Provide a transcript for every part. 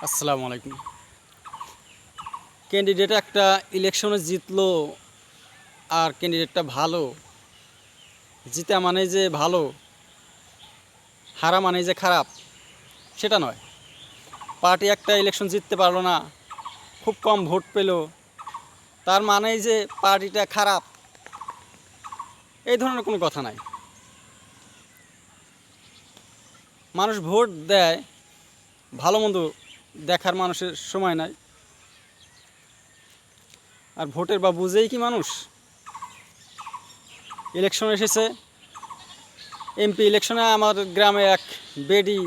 আসসালামু আলাইকুম। ক্যান্ডিডেট একটা ইলেকশনে জিতলো আর ক্যান্ডিডেটটা ভালো, জিতা মানে যে ভালো, হারা মানে যে খারাপ, সেটা নয়। পার্টি একটা ইলেকশন জিততে পারলো না, খুব কম ভোট পেল, তার মানেই যে পার্টিটা খারাপ, এই ধরনের কোনো কথা নাই। মানুষ ভোট দেয়, ভালো মন্দ দেখার মানুষের সময় নাই। আর ভোটের বা বুঝেই কি মানুষ ইলেকশন এসেছে। এমপি ইলেকশনে আমার গ্রামে এক বেডি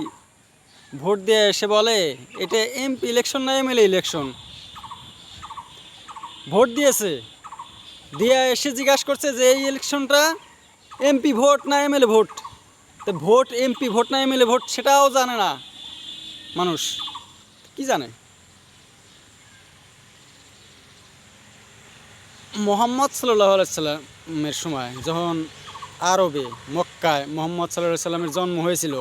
ভোট দিয়ে এসে বলে, এটা এমপি ইলেকশন না এমএলএ ইলেকশন। ভোট দিয়েছে, দিয়ে এসে জিজ্ঞাসা করছে যে এই ইলেকশনটা এমপি ভোট না এমএলএ ভোট। তো ভোট এমপি ভোট না এমএলএ ভোট সেটাও জানে না মানুষ, কি জানে। মোহাম্মদ সাল্লাল্লাহু আলাইহি সাল্লামের সময় যখন আরবে মক্কায় মোহাম্মদ সাল্লাল্লাহু আলাইহি সাল্লামের জন্ম হয়েছিল,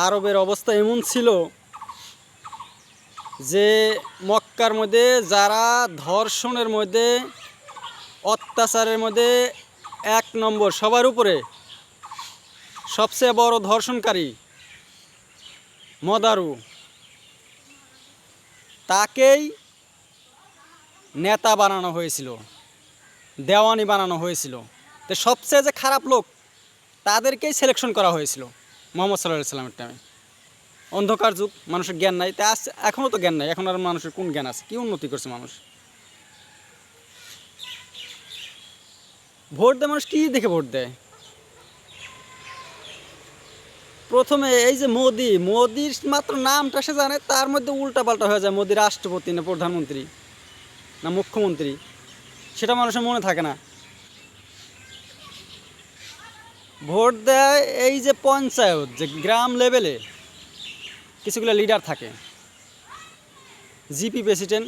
আরবের অবস্থা এমন ছিল যে মক্কার মধ্যে যারা ধর্ষণের মধ্যে, অত্যাচারের মধ্যে এক নম্বর, সবার উপরে সবচেয়ে বড় ধর্ষণকারী মদারু, তাকেই নেতা বানানো হয়েছিল, দেওয়ানি বানানো হয়েছিল। তো সবচেয়ে যে খারাপ লোক তাদেরকেই সিলেকশন করা হয়েছিল মোহাম্মদ সাল্লাল্লাহু আলাইহি সাল্লামের টাইমে। অন্ধকার যুগ, মানুষের জ্ঞান নাই, তা এখনও তো জ্ঞান নাই। এখন আর মানুষের কোন জ্ঞান আছে? কী উন্নতি করছে মানুষ? ভোট দেয় মানুষ কী দেখে ভোট দেয়? প্রথমে এই যে মোদির মাত্র নামটা সে জানে, তার মধ্যে উল্টাপাল্টা হয়ে যায়। মোদি রাষ্ট্রপতি না প্রধানমন্ত্রী না মুখ্যমন্ত্রী, সেটা মানুষের মনে থাকে না। ভোট দেয় এই যে পঞ্চায়েত, যে গ্রাম লেভেলে কিছুগুলো লিডার থাকে, জিপি প্রেসিডেন্ট,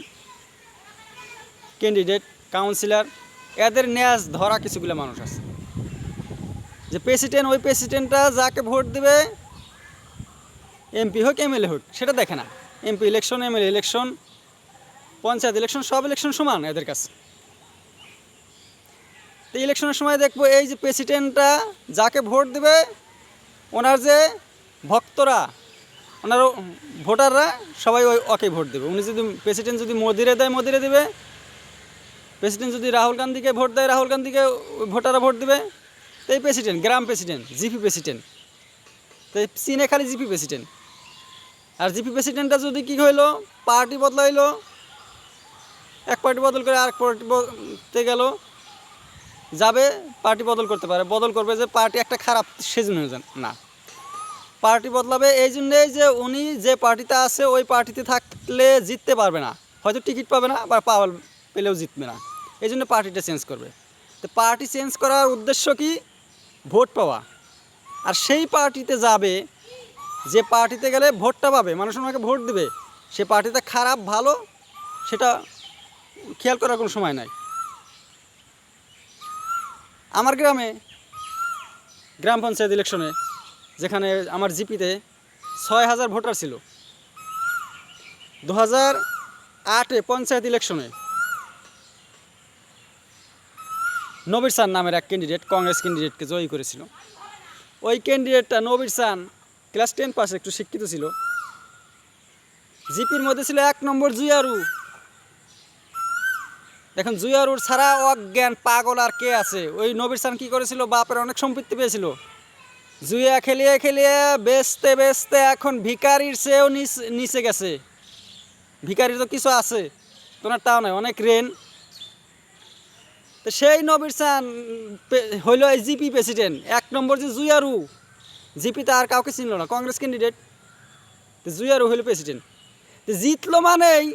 ক্যান্ডিডেট, কাউন্সিলর, এদের ন্যাস ধরা কিছুগুলো মানুষ আছে। যে প্রেসিডেন্ট, ওই প্রেসিডেন্টটা যাকে ভোট দেবে, এমপি হোক এমএলএ হোক, সেটা দেখে না। MP election, MLA election, panchayat election, সব ইলেকশন সমান এদের কাছে। তো ইলেকশনের সময় দেখবো এই যে প্রেসিডেন্টটা যাকে ভোট দেবে, ওনার যে ভক্তরা, ওনার ভোটাররা সবাই ওকে ভোট দেবে। উনি যদি প্রেসিডেন্ট যদি মোদিরে দেয়, মোদিরে দেবে। প্রেসিডেন্ট যদি রাহুল গান্ধীকে ভোট দেয়, রাহুল গান্ধীকে ভোটাররা ভোট দেবে। তো এই প্রেসিডেন্ট, গ্রাম প্রেসিডেন্ট, জিপি প্রেসিডেন্ট। তো চীনে খালি জিপি প্রেসিডেন্ট। আর জিপি প্রেসিডেন্টটা যদি কী হইলো, পার্টি বদলাইলো, এক পার্টি বদল করে আরেক পার্টিতে গেল, যাবে পার্টি বদল করতে পারে, বদল করবে যে পার্টি একটা খারাপ সেজন্য না, পার্টি বদলাবে এই জন্যেই যে উনি যে পার্টিতে আছে ওই পার্টিতে থাকলে জিততে পারবে না, হয়তো টিকিট পাবে না বা পেলেও জিতবে না, এই জন্য পার্টিটা চেঞ্জ করবে। তো পার্টি চেঞ্জ করার উদ্দেশ্য কি? ভোট পাওয়া। আর সেই পার্টিতে যাবে যে পার্টিতে গেলে ভোটটা পাবে, মানুষ ওনাকে ভোট দেবে। সে পার্টিটা খারাপ ভালো সেটা খেয়াল করার কোনো সময় নাই। আমার গ্রামে গ্রাম পঞ্চায়েত ইলেকশনে, যেখানে আমার জিপিতে 6,000 ভোটার ছিল, 2008-এ পঞ্চায়েত ইলেকশনে নবীর চান নামের এক ক্যান্ডিডেট কংগ্রেস ক্যান্ডিডেটকে জয়ী করেছিল। ওই ক্যান্ডিডেটটা নবীর চান ক্লাস 10 পাশে, একটু শিক্ষিত ছিল। জিপির মধ্যে ছিল 1 নম্বর জুয়ারু। এখন জুয়ারুর ছাড়া অজ্ঞান পাগল আর কে আছে? ওই নবীর চান কী করেছিল, বাপের অনেক সম্পত্তি পেয়েছিল, জুয়া খেলিয়ে খেলিয়ে বেচতে বেচতে এখন ভিকারির চেয়েও নিচে গেছে। ভিকারির তো কিছু আছে, তোমার তাও নয়, অনেক ঋণ। তো সেই নবীর চান হইল এই জিপি প্রেসিডেন্ট। 1 নম্বর যে জুয়ারু, জিপিতে আর কাউকে চিনল না, কংগ্রেস ক্যান্ডিডেট। তো জুয়ারু হইল প্রেসিডেন্ট। তো জিতলো মানেই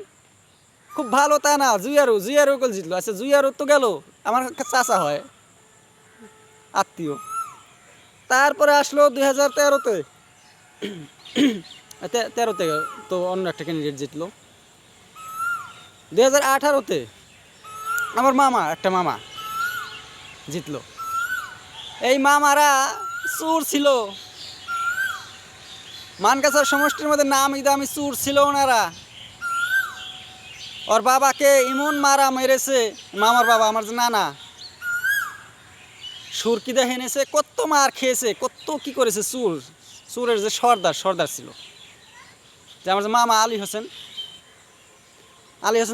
খুব ভালো তা না, জুয়ারু কল জিতলো। আচ্ছা জুয়ারু তো গেল, আমার চাচা হয়, আত্মীয়। তারপরে আসলো 2013-তে, 13-তে তো অন্য একটা ক্যান্ডিডেট জিতলো। 2018-তে আমার একটা মামা জিতলো। এই মামারা চোর ছিল, মানকাছার সমষ্টির মধ্যে নামি দামি চুর ছিল ওনারা। ওর বাবাকে এমন মারা মেরেছে, মামার বাবা আমার যে নানা, সুরকি দেখে এনেছে, কত মার খেয়েছে, কত কি করেছে। চুরের যে সর্দার ছিল, যে আমার যে মামা আলী হোসেন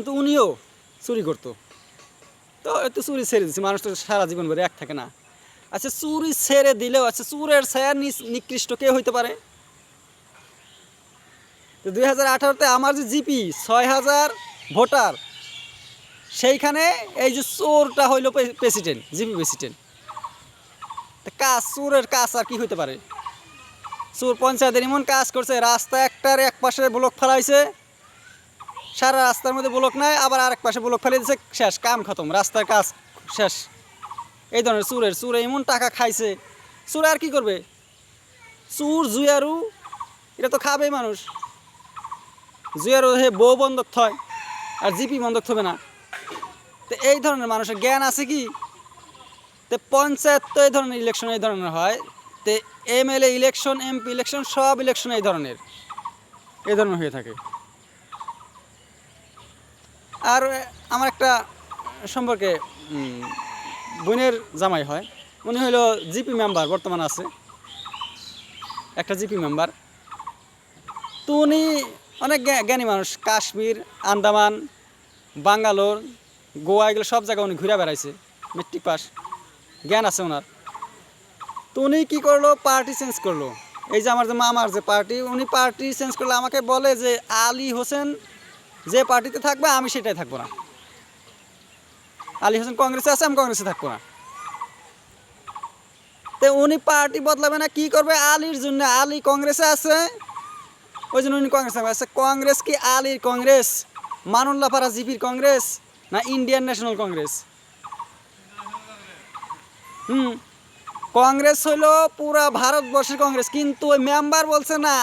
তো উনিও চুরি করতো। তো একটু চুরি ছেড়ে দিচ্ছে, মানুষ তো সারা জীবন ভরে এক থাকে না। আচ্ছা চুরি ছেড়ে দিলেও আচ্ছা চুরের ছায়া নিকৃষ্ট কে হইতে পারে? তো 2018-তে আমার যে জিপি 6,000 ভোটার, সেইখানে এই যে চোরটা হইল প্রেসিডেন্ট, জিপি প্রেসিডেন্ট। কাজ চোরের কাজ আর কি হইতে পারে? চোর পঞ্চায়েতের এমন কাজ করছে, রাস্তা একটার এক পাশে ব্লক ফেলাইছে, সারা রাস্তার মধ্যে ব্লক নাই, আবার আরেক পাশে ব্লক ফেলে দিচ্ছে, শেষ, কাম খতম, রাস্তার কাজ শেষ। এই ধরনের চোরে এমন টাকা খাইছে। চোর আর কি করবে? চোর জুয়ারু এটা তো খাবেই মানুষ। জুয়ারু হে বউ বন্ধক থয়, আর জিপি বন্ধক থবে না। তো এই ধরনের মানুষের জ্ঞান আছে কি? তো পঞ্চায়েত তো এই ধরনের ইলেকশন এই ধরনের হয়। তো MLA ইলেকশন, MP ইলেকশন, সব ইলেকশন এই ধরনের হয়ে থাকে। আর আমার একটা সম্পর্কে বোনের জামাই হয়, উনি হইল জিপি মেম্বার, বর্তমান আছে একটা জিপি মেম্বার। তো উনি অনেক জ্ঞানী মানুষ, কাশ্মীর, আন্দামান, বাঙ্গালোর, গোয়া, এগুলো সব জায়গায় উনি ঘুরে বেড়াইছে, মেট্রিক পাস, জ্ঞান আছে ওনার। তো উনি কী করলো, পার্টি চেঞ্জ করলো। এই যে আমার যে মামার যে পার্টি, উনি পার্টি চেঞ্জ করলে আমাকে বলে যে আলী হোসেন যে পার্টিতে থাকবে আমি সেটাই থাকবো না। আলী হোসেন কংগ্রেসে আছে, আমি কংগ্রেসে থাকবো না। তো উনি পার্টি বদলাবে না, কি করবে? আলীর জন্য, আলী কংগ্রেসে আছে ওই জন্য উনি কংগ্রেসে আছে। কংগ্রেস কি আলীর কংগ্রেস, মানুল্লাপাড়া জিপির কংগ্রেস, না ইন্ডিয়ান ন্যাশনাল কংগ্রেস? কংগ্রেস হইলো পুরা ভারতবর্ষের কংগ্রেস, কিন্তু ওই মেম্বার বলছে না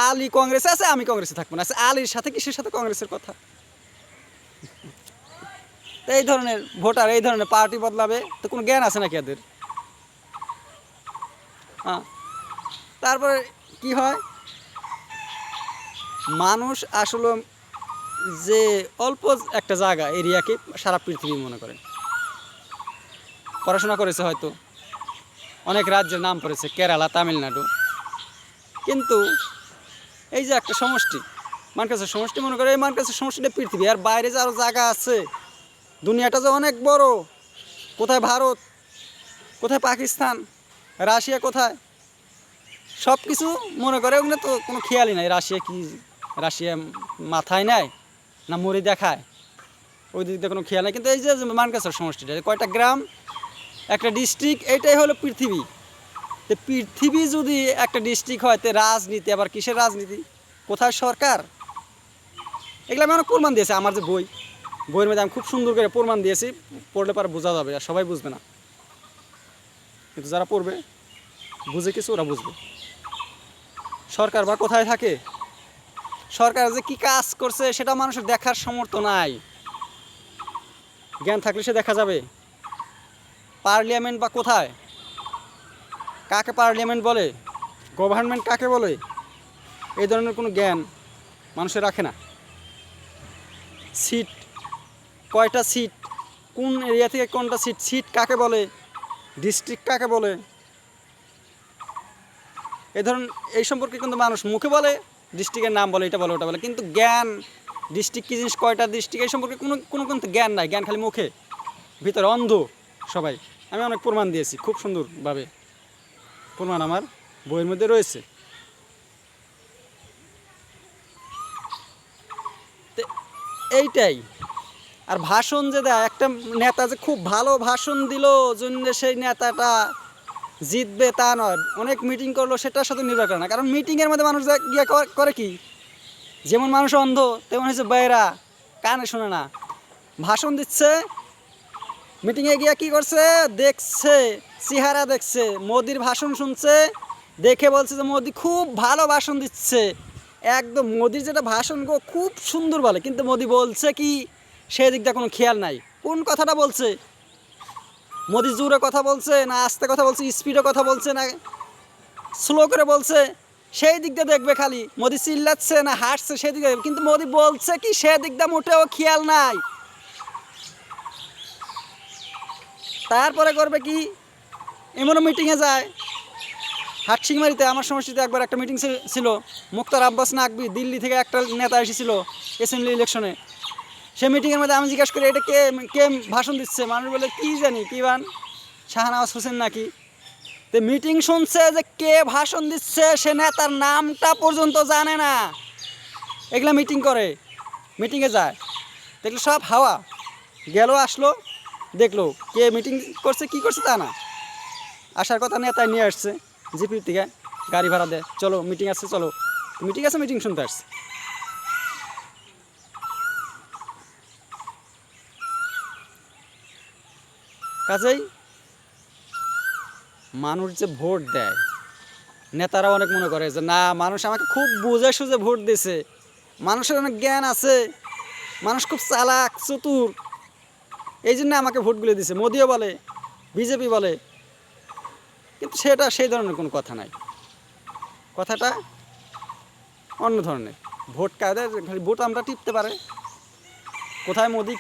আলী কংগ্রেসে আছে, আমি কংগ্রেসে থাকবো না। আলীর সাথে কিসের সাথে কংগ্রেসের কথা? তো এই ধরনের ভোটার, এই ধরনের পার্টি বদলাবে, তো কোনো জ্ঞান আছে নাকি এদের? হ্যাঁ, তারপরে কি হয়, মানুষ আসলে যে অল্প একটা জায়গা এরিয়াকে সারা পৃথিবী মনে করে। পড়াশোনা করেছে হয়তো, অনেক রাজ্যের নাম পড়েছে, কেরালা, তামিলনাড়ু, কিন্তু এই যে একটা সমষ্টি, মানকাছার সমষ্টি মনে করে, এই মানকাছার সমষ্টিটা পৃথিবী। আর বাইরে যে আরও জায়গা আছে, দুনিয়াটা যে অনেক বড়, কোথায় ভারত, কোথায় পাকিস্তান, রাশিয়া কোথায়, সব কিছু মনে করে। ওখানে তো কোনো খেয়ালই নাই, রাশিয়া মাথায় নেয় না মরি দেখায়, ওই দিক দিয়ে কোনো খেয়াল নেই। কিন্তু এই যে মানকাছার সমষ্টিটা, কয়টা গ্রাম, একটা ডিস্ট্রিক্ট, এইটাই হলো পৃথিবী। তো পৃথিবী যদি একটা ডিস্ট্রিক্ট হয়, তো রাজনীতি আবার কিসের রাজনীতি, কোথায় সরকার? এগুলো আমি অনেক প্রমাণ দিয়েছি আমার যে বইয়ের মধ্যে আমি খুব সুন্দর করে প্রমাণ দিয়েছি, পড়লে পরে বোঝা যাবে, আর সবাই বুঝবে না, কিন্তু যারা পড়বে, বুঝে কিছু, ওরা বুঝবে। সরকার বা কোথায় থাকে, সরকার যে কি কাজ করছে সেটা মানুষের দেখার সামর্থ্য নাই। জ্ঞান থাকলে সে দেখা যাবে। পার্লামেন্ট বা কোথায়, কাকে পার্লামেন্ট বলে, গভর্নমেন্ট কাকে বলে, এই ধরনের কোনো জ্ঞান মানুষের রাখে না। সিট, কয়টা সিট, কোন এরিয়া থেকে কোনটা সিট কাকে বলে, ডিস্ট্রিক্ট কাকে বলে, এই ধরুন এই সম্পর্কে কিন্তু মানুষ মুখে বলে, ডিস্ট্রিক্টের নাম বলে, এটা বলে, ওটা বলে, কিন্তু জ্ঞান, ডিস্ট্রিক্ট কী জিনিস, কয়টা ডিস্ট্রিক্ট, এই সম্পর্কে কোনো কিন্তু জ্ঞান নাই। জ্ঞান খালি মুখে, ভিতরে অন্ধ সবাই। আমি অনেক প্রমাণ দিয়েছি, খুব সুন্দরভাবে প্রমাণ আমার বইয়ের মধ্যে রয়েছে। তো এইটাই। আর ভাষণ যে দেয়, একটা নেতা যে খুব ভালো ভাষণ দিল জন্য সেই নেতাটা জিতবে তা নয়। অনেক মিটিং করলো, সেটার সাথে নির্ভর করে না। কারণ মিটিংয়ের মধ্যে মানুষ গিয়ে করে কি, যেমন মানুষ অন্ধ তেমন হচ্ছে বেয়রা, কানে শোনে না। ভাষণ দিচ্ছে, মিটিংয়ে গিয়ে কী করছে, দেখছে, চেহারা দেখছে, মোদির ভাষণ শুনছে, দেখে বলছে যে মোদি খুব ভালো ভাষণ দিচ্ছে, একদম মোদির যেটা ভাষণ গো খুব সুন্দর বলে, কিন্তু মোদি বলছে কি সেদিকটা কোনো খেয়াল নাই। কোন কথাটা বলছে, মোদি জোরে কথা বলছে না আস্তে কথা বলছে, স্পিডে কথা বলছে না স্লো করে বলছে, সেই দিক দিয়ে দেখবে, খালি মোদি চিল্লাচ্ছে না হাঁটছে সেই দিকে দেখবে, কিন্তু মোদি বলছে কি সে দিক দিয়ে মোটেও খেয়াল নাই। তারপরে করবে কি, এমনও মিটিংয়ে যায়। হাটসিংমারিতে আমার সমষ্টিতে একবার একটা মিটিং ছিল, মুক্তার আব্বাস নাকবি দিল্লি থেকে একটা নেতা এসেছিল অ্যাসেম্বলি ইলেকশনে। সে মিটিংয়ের মধ্যে আমি জিজ্ঞাসা করি এটা কে কে ভাষণ দিচ্ছে, মানুষ বলে কী জানি কী বান, শাহনওয়াজ হোসেন নাকি। তো মিটিং শুনছে যে কে ভাষণ দিচ্ছে, সে নেতার নামটা পর্যন্ত জানে না। এগুলা মিটিং করে, মিটিংয়ে যায়, দেখলো সব হাওয়া, গেল আসলো দেখলো কে মিটিং করছে কি করছে তা না। আসার কথা নেতায় নিয়ে আসছে জিপির থেকে, গাড়ি ভাড়া দেয়, চলো মিটিং আসছে চলো, মিটিং আছে, মিটিং শুনতে আসছে। কাজেই মানুষ যে ভোট দেয়, নেতারা অনেক মনে করে যে না মানুষ আমাকে খুব বুঝে সুঝে ভোট দিছে, মানুষের অনেক জ্ঞান আছে, মানুষ খুব চালাক চতুর, এই জন্য আমাকে ভোটগুলো দিছে, মোদিও বলে বিজেপি বলে। কিন্তু সেটা সেই ধরনের কোনো কথা নাই, কথাটা অন্য ধরনের। ভোট কায়দায় খালি ভোট আমরা টিপতে পারে, কোথায় মোদি